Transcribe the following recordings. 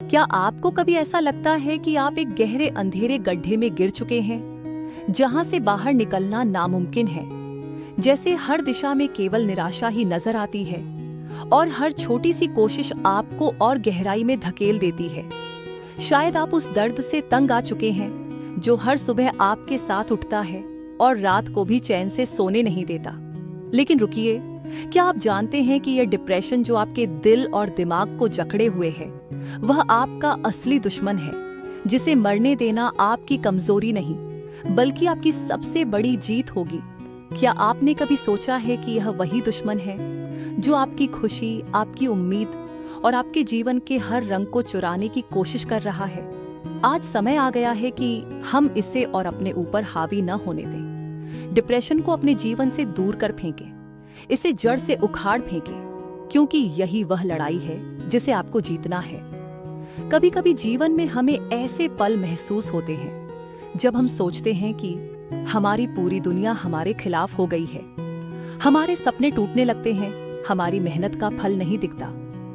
क्या आपको कभी ऐसा लगता है कि आप एक गहरे अंधेरे गड्ढे में गिर चुके हैं, जहां से बाहर निकलना नामुमकिन है? जैसे हर दिशा में केवल निराशा ही नजर आती है और हर छोटी सी कोशिश आपको और गहराई में धकेल देती है। शायद आप उस दर्द से तंग आ चुके हैं जो हर सुबह आपके साथ उठता है और रात को भी चैन से सोने नहीं देता। लेकिन रुकिए, क्या आप जानते हैं कि यह डिप्रेशन जो आपके दिल और दिमाग को जकड़े हुए है, वह आपका असली दुश्मन है, जिसे मरने देना आपकी कमजोरी नहीं बल्कि आपकी सबसे बड़ी जीत होगी। क्या आपने कभी सोचा है कि यह वही दुश्मन है जो आपकी खुशी, आपकी उम्मीद और आपके जीवन के हर रंग को चुराने की कोशिश कर रहा है? आज समय आ गया है कि हम इसे और अपने ऊपर हावी न होने दें। डिप्रेशन को अपने जीवन से दूर कर फेंकें, इसे जड़ से उखाड़ फेंकें, क्योंकि यही वह लड़ाई है जिसे आपको जीतना है। कभी कभी जीवन में हमें ऐसे पल महसूस होते हैं जब हम सोचते हैं कि हमारी पूरी दुनिया हमारे खिलाफ हो गई है। हमारे सपने टूटने लगते हैं, हमारी मेहनत का फल नहीं दिखता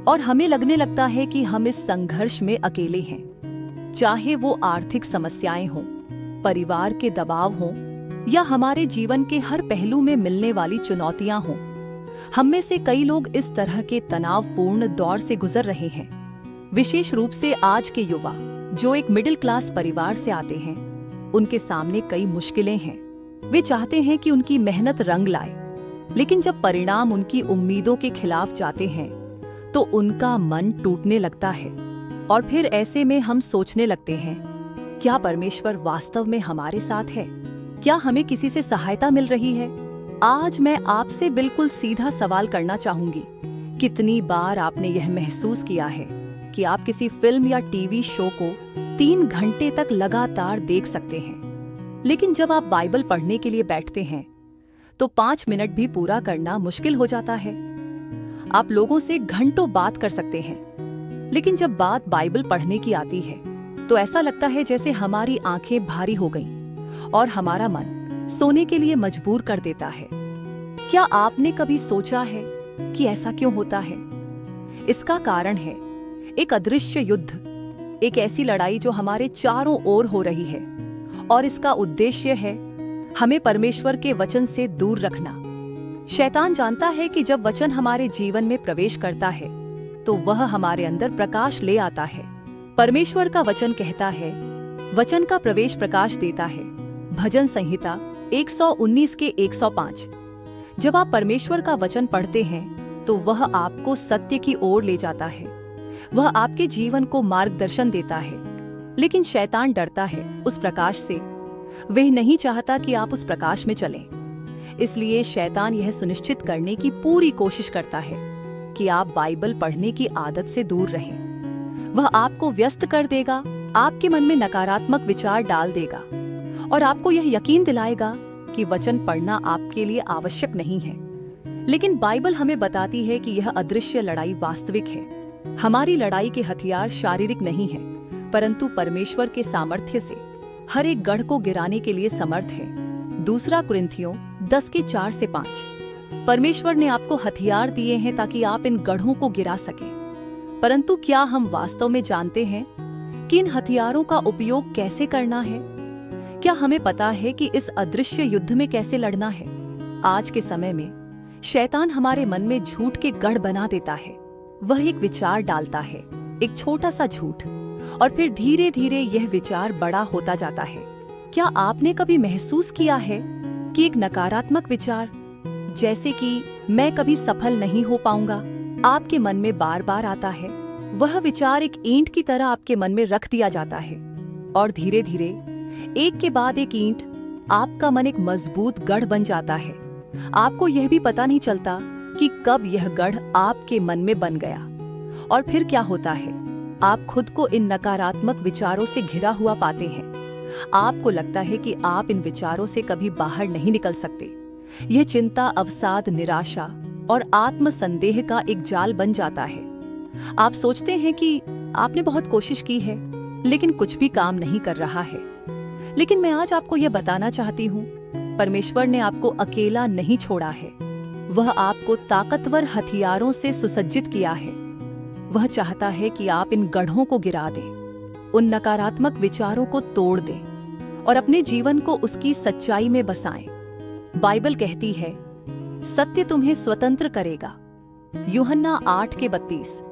और हमें लगने लगता है कि हम इस संघर्ष में अकेले हैं। चाहे वो आर्थिक समस्याएं हों, परिवार के दबाव हों या हमारे जीवन के हर पहलू में मिलने वाली चुनौतियां हों, हम में से कई लोग इस तरह के तनावपूर्ण दौर से गुजर रहे हैं। विशेष रूप से आज के युवा जो एक मिडिल क्लास परिवार से आते हैं, उनके सामने कई मुश्किलें हैं। वे चाहते हैं कि उनकी मेहनत रंग लाए, लेकिन जब परिणाम उनकी उम्मीदों के खिलाफ जाते हैं तो उनका मन टूटने लगता है। और फिर ऐसे में हम सोचने लगते हैं, क्या परमेश्वर वास्तव में हमारे साथ है? क्या हमें किसी से सहायता मिल रही है? आज मैं आपसे बिल्कुल सीधा सवाल करना चाहूंगी। कितनी बार आपने यह महसूस किया है कि आप किसी फिल्म या टीवी शो को 3 घंटे तक लगातार देख सकते हैं, लेकिन जब आप बाइबल पढ़ने के लिए बैठते हैं तो 5 मिनट भी पूरा करना मुश्किल हो जाता है। आप लोगों से घंटों बात कर सकते हैं, लेकिन जब बात बाइबल पढ़ने की आती है तो ऐसा लगता है जैसे हमारी आंखें भारी हो गईं और हमारा मन सोने के लिए मजबूर कर देता है। क्या आपने कभी सोचा है कि ऐसा क्यों होता है? इसका कारण है एक अदृश्य युद्ध, एक ऐसी लड़ाई जो हमारे चारों ओर हो रही है और इसका उद्देश्य है हमें परमेश्वर के वचन से दूर रखना। शैतान जानता है कि जब वचन हमारे जीवन में प्रवेश करता है तो वह हमारे अंदर प्रकाश ले आता है। परमेश्वर का वचन कहता है, वचन का प्रवेश प्रकाश देता है। भजन संहिता 119 के 105। जब आप परमेश्वर का वचन पढ़ते हैं तो वह आपको सत्य की ओर ले जाता है, वह आपके जीवन को मार्गदर्शन देता है। लेकिन शैतान डरता है उस प्रकाश से, वह नहीं चाहता कि आप उस प्रकाश में चलें। इसलिए शैतान यह सुनिश्चित करने की पूरी कोशिश करता है कि आप बाइबल पढ़ने की आदत से दूर रहें। वह आपको व्यस्त कर देगा, आपके मन में नकारात्मक विचार डाल देगा और आपको यह यकीन दिलाएगा कि वचन पढ़ना आपके लिए आवश्यक नहीं है। लेकिन बाइबल हमें बताती है कि यह अदृश्य लड़ाई वास्तविक है। हमारी लड़ाई के हथियार शारीरिक नहीं है, परंतु परमेश्वर के सामर्थ्य से हर एक गढ़ को गिराने के लिए समर्थ है। 2 कुरिन्थियों 10 के 4 से 5। परमेश्वर ने आपको हथियार दिए हैं ताकि आप इन गढ़ों को गिरा सकें, परंतु क्या हम वास्तव में जानते हैं कि इन हथियारों का उपयोग कैसे करना है? क्या हमें पता है कि इस अदृश्य युद्ध में कैसे लड़ना है? आज के समय में शैतान हमारे मन में झूठ के गढ़ बना देता है। वह एक विचार डालता है, एक छोटा सा झूठ, और फिर धीरे धीरे यह विचार बड़ा होता जाता है। क्या आपने कभी महसूस किया है कि एक नकारात्मक विचार, जैसे कि मैं कभी सफल नहीं हो पाऊंगा, आपके मन में बार बार आता है? वह विचार एक ईंट की तरह आपके मन में रख दिया जाता है और धीरे धीरे एक के बाद एक ईंट आपका मन एक मजबूत गढ़ बन जाता है। आपको यह भी पता नहीं चलता कि कब यह गढ़ आपके मन में बन गया। और फिर क्या होता है, आप खुद को इन नकारात्मक विचारों से घिरा हुआ पाते हैं। आपको लगता है कि आप इन विचारों से कभी बाहर नहीं निकल सकते। यह चिंता, अवसाद, निराशा और आत्मसंदेह का एक जाल बन जाता है। आप सोचते हैं कि आपने बहुत कोशिश की है, लेकिन कुछ भी काम नहीं कर रहा है। लेकिन मैं आज आपको यह बताना चाहती हूँ, परमेश्वर ने आपको अकेला नहीं छोड़ा है। वह आपको ताकतवर हथियारों से सुसज्जित किया है। वह चाहता है कि आप इन गढ़ों को गिरा दें, उन नकारात्मक विचारों को तोड़ दें और अपने जीवन को उसकी सच्चाई में बसाएं। बाइबल कहती है, सत्य तुम्हें स्वतंत्र करेगा। यूहन्ना 8:32।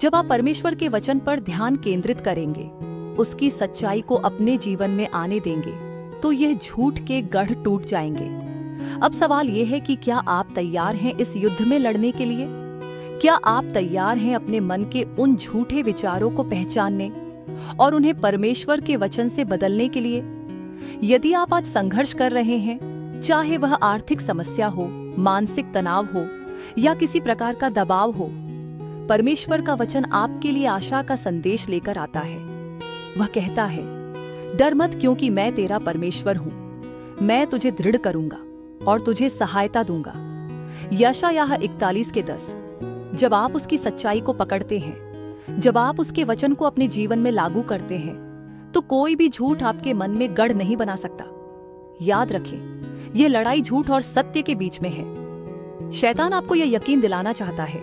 जब आप परमेश्वर के वचन पर ध्यान केंद्रित करेंगे, उसकी सच्चाई को अपने जीवन में आने देंगे, तो यह झूठ के गढ़ टूट जाएंगे। अब सवाल यह है कि क्या आप तैयार हैं इस युद्ध में लड़ने के लिए? क्या आप तैयार हैं अपने मन के उन झूठे विचारों को पहचानने और उन्हें परमेश्वर के वचन से बदलने के लिए? यदि आप आज संघर्ष कर रहे हैं, चाहे वह आर्थिक समस्या हो, मानसिक तनाव हो या किसी प्रकार का दबाव हो, परमेश्वर का वचन आपके लिए आशा का संदेश लेकर आता है। वह कहता है, डर मत, क्योंकि मैं तेरा परमेश्वर हूं। मैं तुझे दृढ़ करूंगा और तुझे सहायता दूंगा। यशायाह 41:10। जब आप उसकी सच्चाई को पकड़ते हैं, जब आप उसके वचन को अपने जीवन में लागू करते हैं, तो कोई भी झूठ आपके मन में गढ़ नहीं बना सकता। याद रखें, यह लड़ाई झूठ और सत्य के बीच में है। शैतान आपको यह यकीन दिलाना चाहता है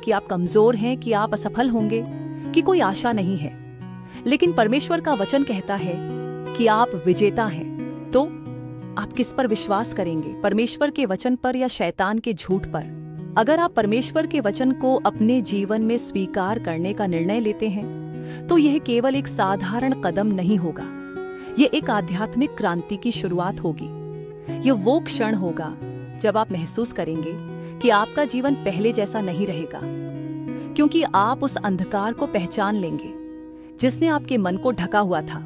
कि आप कमजोर हैं, कि आप असफल होंगे, कि कोई आशा नहीं है। लेकिन परमेश्वर का वचन कहता है कि आप विजेता हैं। तो आप किस पर विश्वास करेंगे, परमेश्वर के वचन पर या शैतान के झूठ पर? अगर आप परमेश्वर के वचन को अपने जीवन में स्वीकार करने का निर्णय लेते हैं, तो यह केवल एक साधारण कदम नहीं होगा। यह एक आध्यात्मिक क्रांति की शुरुआत होगी। यह वो क्षण होगा जब आप महसूस करेंगे कि आपका जीवन पहले जैसा नहीं रहेगा, क्योंकि आप उस अंधकार को पहचान लेंगे जिसने आपके मन को ढका हुआ था,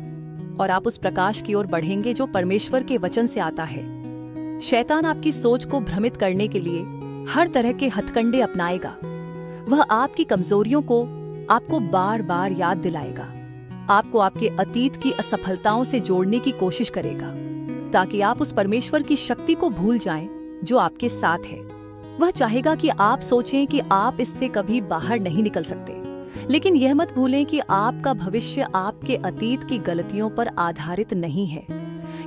और आप उस प्रकाश की ओर बढ़ेंगे जो परमेश्वर के वचन से आता है। शैतान आपकी सोच को भ्रमित करने के लिए हर तरह के हथकंडे अपनाएगा। वह आपकी कमजोरियों को आपको बार बार याद दिलाएगा, आपको आपके अतीत की असफलताओं से जोड़ने की कोशिश करेगा, ताकि आप उस परमेश्वर की शक्ति को भूल जाएं जो आपके साथ है। वह चाहेगा कि आप सोचें कि आप इससे कभी बाहर नहीं निकल सकते। लेकिन यह मत भूलें कि आपका भविष्य आपके अतीत की गलतियों पर आधारित नहीं है।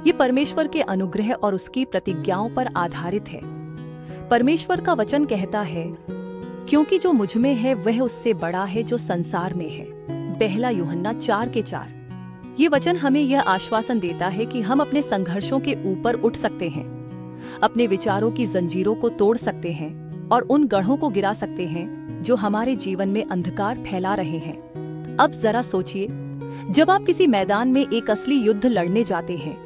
ये परमेश्वर के अनुग्रह और उसकी प्रतिज्ञाओं पर आधारित है। परमेश्वर का वचन कहता है, क्योंकि जो मुझ में है वह उससे बड़ा है जो संसार में है। पहला यूहन्ना 4:4। ये वचन हमें यह आश्वासन देता है कि हम अपने संघर्षों के ऊपर उठ सकते हैं, अपने विचारों की जंजीरों को तोड़ सकते हैं और उन गढ़ों को गिरा सकते हैं जो हमारे जीवन में अंधकार फैला रहे हैं। अब जरा सोचिए, जब आप किसी मैदान में एक असली युद्ध लड़ने जाते हैं,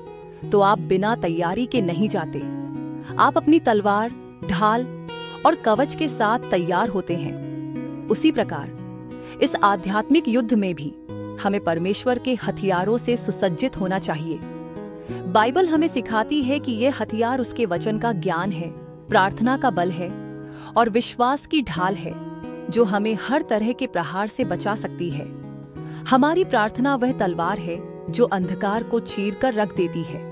तो आप बिना तैयारी के नहीं जाते। आप अपनी तलवार, ढाल और कवच के साथ तैयार होते हैं। उसी प्रकार इस आध्यात्मिक युद्ध में भी हमें परमेश्वर के हथियारों से सुसज्जित होना चाहिए। बाइबल हमें सिखाती है कि यह हथियार उसके वचन का ज्ञान है, प्रार्थना का बल है और विश्वास की ढाल है, जो हमें हर तरह के प्रहार से बचा सकती है। हमारी प्रार्थना वह तलवार है जो अंधकार को चीरकर रख देती है।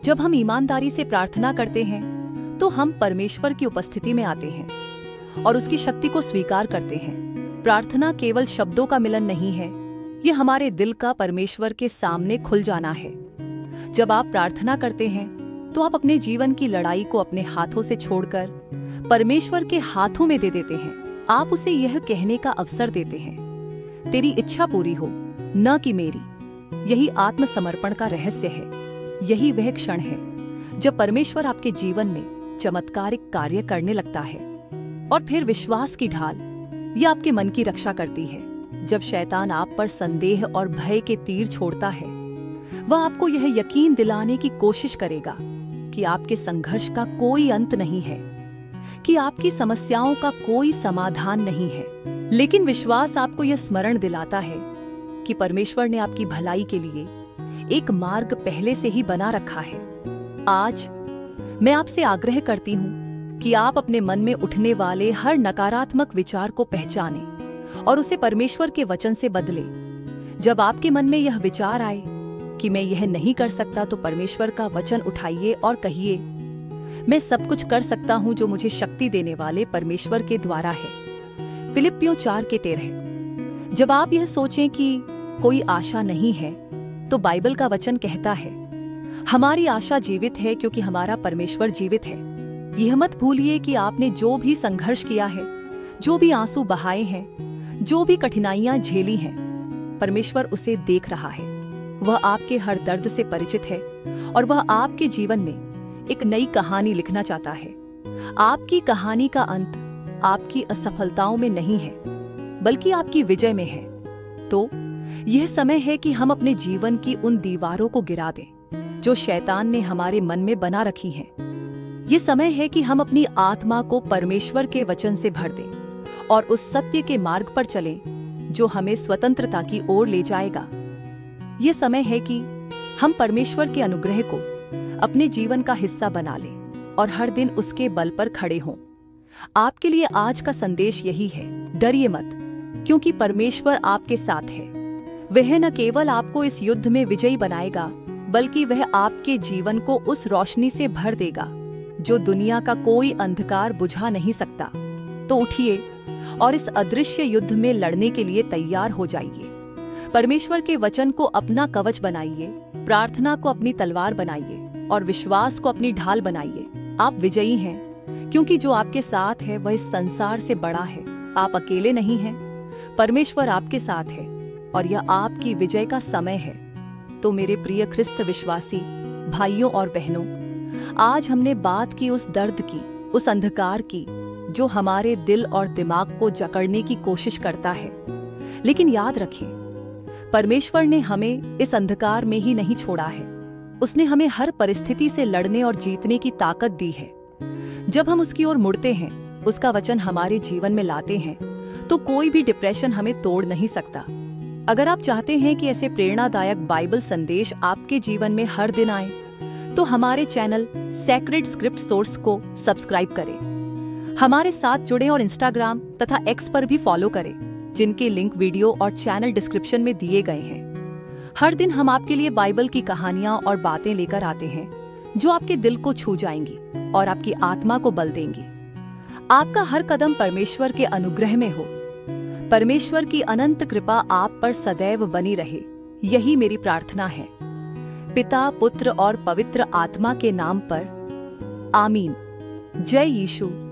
जब हम ईमानदारी से प्रार्थना करते हैं, तो हम परमेश्वर की उपस्थिति में आते हैं और उसकी शक्ति को स्वीकार करते हैं। प्रार्थना केवल शब्दों का मिलन नहीं है, ये हमारे दिल का परमेश्वर के सामने खुल जाना है। जब आप प्रार्थना करते हैं, तो आप अपने जीवन की लड़ाई को अपने हाथों से छोड़कर परमेश्वर के हाथों में दे देते हैं। आप उसे यह कहने का अवसर देते हैं, तेरी इच्छा पूरी हो, न कि मेरी। यही आत्मसमर्पण का रहस्य है। यही वह क्षण है जब परमेश्वर आपके जीवन में चमत्कारिक कार्य करने लगता है। और फिर विश्वास की ढाल, यह आपके मन की रक्षा करती है। जब शैतान आप पर संदेह और भय के तीर छोड़ता है, वह आपको यह यकीन दिलाने की कोशिश करेगा कि आपके संघर्ष का कोई अंत नहीं है, कि आपकी समस्याओं का कोई समाधान नहीं है। लेकिन विश्वास आपको यह स्मरण दिलाता है कि परमेश्वर ने आपकी भलाई के लिए एक मार्ग पहले से ही बना रखा है। आज मैं आपसे आग्रह करती हूँ कि आप अपने मन में उठने वाले हर नकारात्मक विचार को पहचानें और उसे परमेश्वर के वचन से बदलें। जब आपके मन में यह विचार आए कि मैं यह नहीं कर सकता, तो परमेश्वर का वचन उठाइए और कहिए, मैं सब कुछ कर सकता हूं जो मुझे शक्ति देने वाले परमेश्वर के द्वारा है। फिलिप्पियों 4:13। जब आप यह सोचें कि कोई आशा नहीं है, तो बाइबल का वचन कहता है, हमारी आशा जीवित है क्योंकि हमारा परमेश्वर जीवित है। यह मत भूलिए कि आपने जो भी संघर्ष किया है, जो भी आंसू बहाए हैं, जो भी कठिनाइयां झेली हैं, परमेश्वर उसे देख रहा है। वह आपके हर दर्द से परिचित है और वह आपके जीवन में एक नई कहानी लिखना चाहता है। आपकी कहानी का अंत आपकी असफलताओं में नहीं है, बल्कि आपकी विजय में है। तो यह समय है कि हम अपने जीवन की उन दीवारों को गिरा दें जो शैतान ने हमारे मन में बना रखी हैं। ये समय है कि हम अपनी आत्मा को परमेश्वर के वचन से भर दें और उस सत्य के मार्ग पर चलें जो हमें स्वतंत्रता की ओर ले जाएगा। ये समय है कि हम परमेश्वर के अनुग्रह को अपने जीवन का हिस्सा बना लें और हर दिन उसके बल पर खड़े हों। आपके लिए आज का संदेश यही है, डरिए मत, क्योंकि परमेश्वर आपके साथ है। वह न केवल आपको इस युद्ध में विजयी बनाएगा, बल्कि वह आपके जीवन को उस रोशनी से भर देगा जो दुनिया का कोई अंधकार बुझा नहीं सकता। तो उठिए और इस अदृश्य युद्ध में लड़ने के लिए तैयार हो जाइए। परमेश्वर के वचन को अपना कवच बनाइए, प्रार्थना को अपनी तलवार बनाइए और विश्वास को अपनी ढाल बनाइए। आप विजयी हैं, क्योंकि जो आपके साथ है वह इस संसार से बड़ा है। आप अकेले नहीं हैं, परमेश्वर आपके साथ है और यह आपकी विजय का समय है। तो मेरे प्रिय ख्रिस्त विश्वासी भाइयों और बहनों, आज हमने बात की उस दर्द की, उस अंधकार की जो हमारे दिल और दिमाग को जकड़ने की कोशिश करता है। लेकिन याद रखें, परमेश्वर ने हमें इस अंधकार में ही नहीं छोड़ा है। उसने हमें हर परिस्थिति से लड़ने और जीतने की ताकत दी है। जब हम उसकी ओर मुड़ते हैं, उसका वचन हमारे जीवन में लाते हैं, तो कोई भी डिप्रेशन हमें तोड़ नहीं सकता। अगर आप चाहते हैं कि ऐसे प्रेरणादायक बाइबल संदेश आपके जीवन में हर दिन आए, तो हमारे चैनल सेक्रेड स्क्रिप्ट सोर्स को सब्सक्राइब करें। हमारे साथ जुड़ें और इंस्टाग्राम तथा एक्स पर भी फॉलो करें, जिनके लिंक वीडियो और चैनल डिस्क्रिप्शन में दिए गए हैं। हर दिन हम आपके लिए बाइबल की कहानियां और बातें लेकर आते हैं जो आपके दिल को छू जाएंगी और आपकी आत्मा को बल देंगी। आपका हर कदम परमेश्वर के अनुग्रह में हो। परमेश्वर की अनंत कृपा आप पर सदैव बनी रहे, यही मेरी प्रार्थना है। पिता, पुत्र और पवित्र आत्मा के नाम पर, आमीन। जय यीशु।